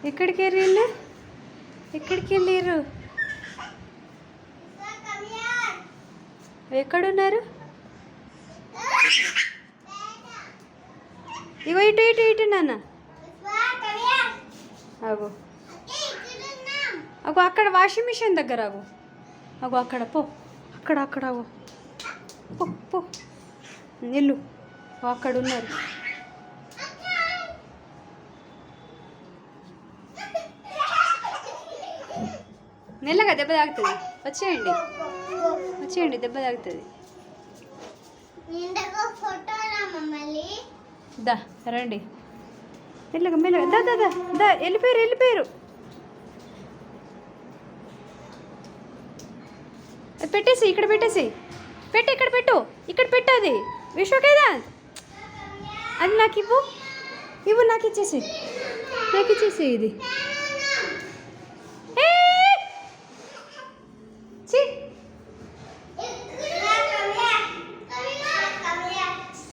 ఎక్కడికి వెళ్ళిళ్ళు? ఎక్కడికి వెళ్ళారు? ఎక్కడున్నారు? ఇగో ఇటు ఇటు ఇటు నాన్న. అగో అగో అక్కడ వాషింగ్ మిషన్ దగ్గర అగో. అగో అక్కడ పో. అక్కడ అక్కడ అగో. పో పో నిల్లు. అక్కడ ఉన్నారు. మెల్లగా దెబ్బ తాగుతుంది. వచ్చేయండి వచ్చేయండి, దెబ్బ తాగుతుంది. దా రండి మెల్లగా మెల్లగా. దా దా దా దా. వెళ్ళిపోయారు వెళ్ళిపోయారు. పెట్టేసి ఇక్కడ పెట్టేసి. పెట్టు ఇక్కడ పెట్టు. ఇక్కడ పెట్టు. అది విశ్వకేదా అది నాకు ఇవ్వు. ఇవ్వు నాకు ఇచ్చేసి. నాకు ఇచ్చేసి ఇది.